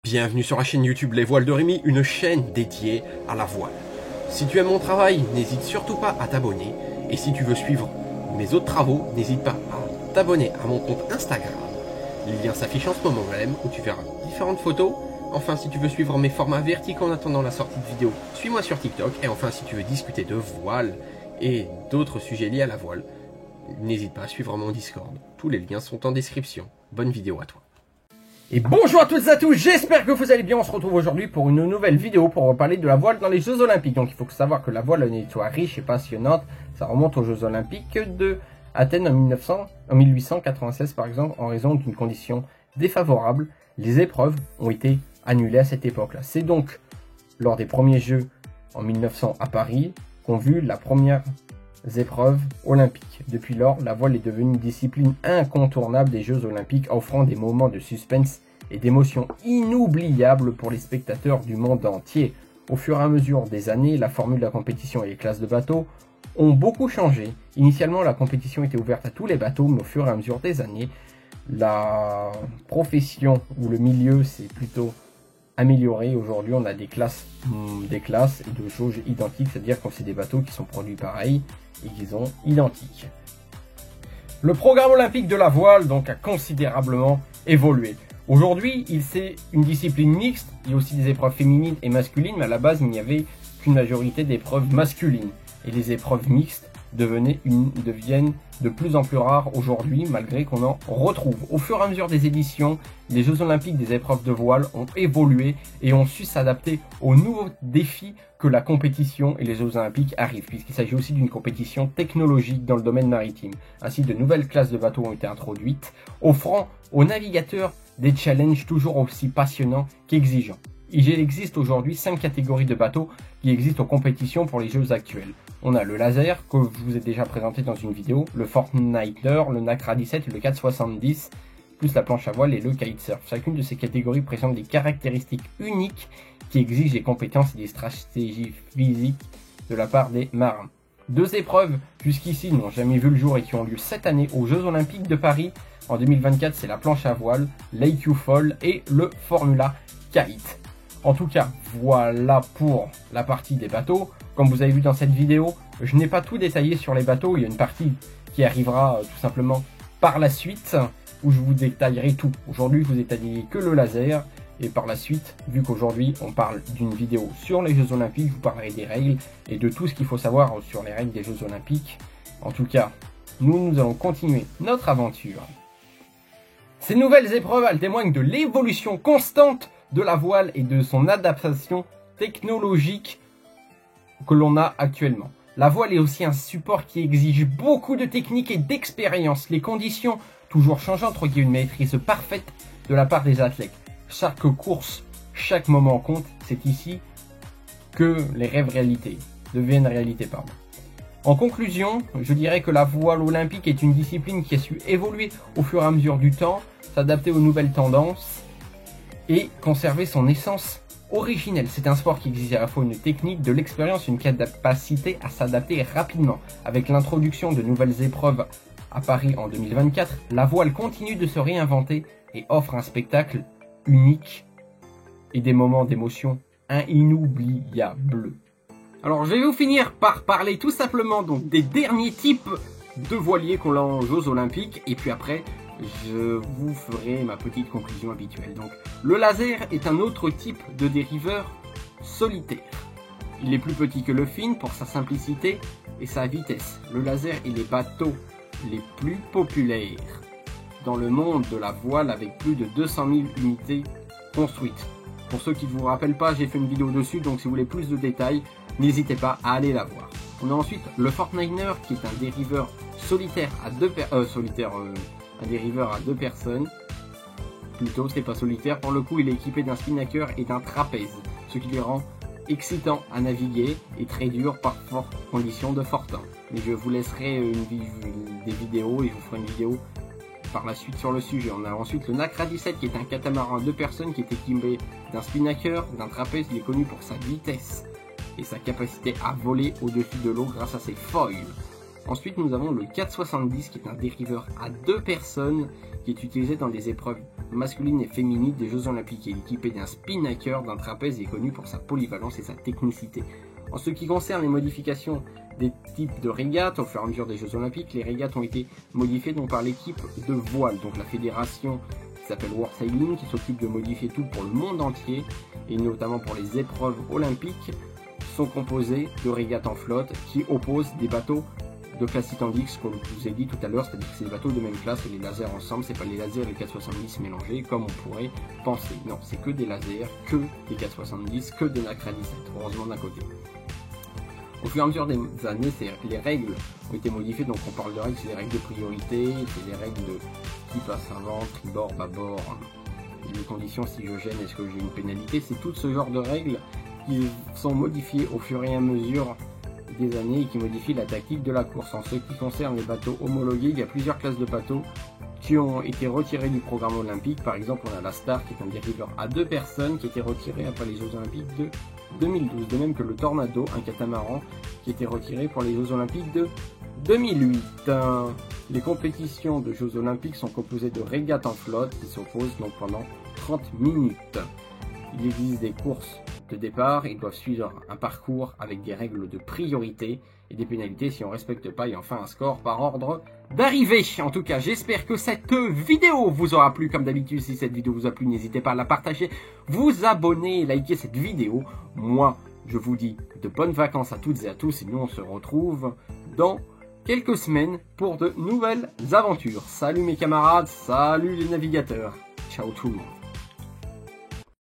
Bienvenue sur la chaîne YouTube Les Voiles de Rémi, une chaîne dédiée à la voile. Si tu aimes mon travail, n'hésite surtout pas à t'abonner. Et si tu veux suivre mes autres travaux, n'hésite pas à t'abonner à mon compte Instagram. Le lien s'affiche en ce moment même où tu verras différentes photos. Enfin, si tu veux suivre mes formats verticaux en attendant la sortie de vidéo, suis-moi sur TikTok. Et enfin, si tu veux discuter de voile et d'autres sujets liés à la voile, n'hésite pas à suivre mon Discord. Tous les liens sont en description. Bonne vidéo à toi. Et bonjour à toutes et à tous, j'espère que vous allez bien. On se retrouve aujourd'hui pour une nouvelle vidéo pour parler de la voile dans les Jeux Olympiques. Donc il faut savoir que la voile est une histoire riche et passionnante. Ça remonte aux Jeux Olympiques de Athènes en 1896 par exemple, en raison d'une condition défavorable. Les épreuves ont été annulées à cette époque-là. C'est donc lors des premiers Jeux en 1900 à Paris qu'ont vu la première épreuves olympiques. Depuis lors, la voile est devenue une discipline incontournable des Jeux Olympiques, offrant des moments de suspense et d'émotion inoubliables pour les spectateurs du monde entier. Au fur et à mesure des années, la formule de la compétition et les classes de bateaux ont beaucoup changé. Initialement, la compétition était ouverte à tous les bateaux, mais au fur et à mesure des années, la profession ou le milieu s'est plutôt amélioré. Aujourd'hui, on a des classes et de jauges identiques, c'est-à-dire que c'est des bateaux qui sont produits pareils et qui sont identiques. Le programme olympique de la voile donc a considérablement évolué. Aujourd'hui, c'est une discipline mixte. Il y a aussi des épreuves féminines et masculines, mais à la base, il n'y avait qu'une majorité d'épreuves masculines. Et les épreuves mixtes deviennent de plus en plus rares aujourd'hui, malgré qu'on en retrouve. Au fur et à mesure des éditions, les Jeux Olympiques des épreuves de voile ont évolué et ont su s'adapter aux nouveaux défis que la compétition et les Jeux Olympiques arrivent, puisqu'il s'agit aussi d'une compétition technologique dans le domaine maritime. Ainsi, de nouvelles classes de bateaux ont été introduites, offrant aux navigateurs des challenges toujours aussi passionnants qu'exigeants. Il existe aujourd'hui 5 catégories de bateaux qui existent en compétition pour les Jeux actuels. On a le laser, que je vous ai déjà présenté dans une vidéo, le Fortniter, le Nacra 17 et le 470, plus la planche à voile et le kitesurf. Chacune de ces catégories présente des caractéristiques uniques qui exigent des compétences et des stratégies physiques de la part des marins. 2 épreuves jusqu'ici n'ont jamais vu le jour et qui ont lieu cette année aux Jeux Olympiques de Paris. En 2024, c'est la planche à voile, l'AQ-Fall et le Formula Kite. En tout cas, voilà pour la partie des bateaux. Comme vous avez vu dans cette vidéo, je n'ai pas tout détaillé sur les bateaux. Il y a une partie qui arrivera tout simplement par la suite, où je vous détaillerai tout. Aujourd'hui, je vous détaillerai que le laser. Et par la suite, vu qu'aujourd'hui on parle d'une vidéo sur les Jeux Olympiques, je vous parlerai des règles et de tout ce qu'il faut savoir sur les règles des Jeux Olympiques. En tout cas, nous allons continuer notre aventure. Ces nouvelles épreuves, elles témoignent de l'évolution constante de la voile et de son adaptation technologique que l'on a actuellement. La voile est aussi un support qui exige beaucoup de technique et d'expérience. Les conditions toujours changeantes requièrent une maîtrise parfaite de la part des athlètes. Chaque course, chaque moment compte. C'est ici que les rêves deviennent réalité. En conclusion, je dirais que la voile olympique est une discipline qui a su évoluer au fur et à mesure du temps, s'adapter aux nouvelles tendances et conserver son essence originelle. C'est un sport qui exige à la fois une technique, de l'expérience, une capacité à s'adapter rapidement. Avec l'introduction de nouvelles épreuves à Paris en 2024, la voile continue de se réinventer et offre un spectacle unique et des moments d'émotion inoubliables. Alors je vais vous finir par parler tout simplement donc des derniers types de voiliers qu'on a aux Jeux Olympiques et puis après je vous ferai ma petite conclusion habituelle. Donc, le laser est un autre type de dériveur solitaire. Il est plus petit que le fin pour sa simplicité et sa vitesse. Le laser est les bateaux les plus populaires dans le monde de la voile avec plus de 200 000 unités construites. Pour ceux qui ne vous rappellent pas, j'ai fait une vidéo dessus, donc si vous voulez plus de détails, n'hésitez pas à aller la voir. On a ensuite le Fortniter qui est un dériveur solitaire à un dériveur à 2 personnes. Plutôt, c'est pas solitaire. Pour le coup, il est équipé d'un spinnaker et d'un trapèze, ce qui le rend excitant à naviguer et très dur par conditions de fort temps. Mais je vous laisserai des vidéos et je vous ferai une vidéo par la suite sur le sujet. On a ensuite le Nacra 17 qui est un catamaran à 2 personnes qui est équipé d'un spinnaker, d'un trapèze. Il est connu pour sa vitesse et sa capacité à voler au-dessus de l'eau grâce à ses foils. Ensuite, nous avons le 470 qui est un dériveur à 2 personnes qui est utilisé dans des épreuves masculines et féminines des Jeux Olympiques. Il est équipé d'un spinnaker, d'un trapèze et est connu pour sa polyvalence et sa technicité. En ce qui concerne les modifications des types de régates, au fur et à mesure des Jeux Olympiques, les régates ont été modifiées donc par l'équipe de voile, donc la fédération qui s'appelle World Sailing, qui s'occupe de modifier tout pour le monde entier, et notamment pour les épreuves olympiques, sont composées de régates en flotte qui opposent des bateaux de classe Titanic, comme je vous ai dit tout à l'heure, c'est-à-dire que c'est des bateaux de même classe et les lasers ensemble, c'est pas les lasers et les 470 mélangés comme on pourrait penser. Non, c'est que des lasers, que des 470, que des NACRA 17, heureusement d'un côté. Au fur et à mesure des années, les règles ont été modifiées, donc on parle de règles, c'est des règles de priorité, c'est des règles de qui passe avant, tribord, bâbord, les conditions si je gêne, est-ce que j'ai une pénalité, c'est tout ce genre de règles qui sont modifiées au fur et à mesure des années et qui modifient la tactique de la course. En ce qui concerne les bateaux homologués, il y a plusieurs classes de bateaux qui ont été retirés du programme olympique. Par exemple, on a la Star qui est un dériveur à 2 personnes qui a été retiré après les Jeux Olympiques de 2012, de même que le Tornado, un catamaran qui a été retiré pour les Jeux Olympiques de 2008. Les compétitions de Jeux Olympiques sont composées de régates en flotte qui s'opposent donc pendant 30 minutes. Il existe des courses de départ, ils doivent suivre un parcours avec des règles de priorité et des pénalités si on ne respecte pas, et enfin un score par ordre d'arrivée. En tout cas, j'espère que cette vidéo vous aura plu. Comme d'habitude, si cette vidéo vous a plu, n'hésitez pas à la partager, vous abonner et liker cette vidéo. Moi, je vous dis de bonnes vacances à toutes et à tous, et nous on se retrouve dans quelques semaines pour de nouvelles aventures. Salut mes camarades, salut les navigateurs, ciao tout le monde.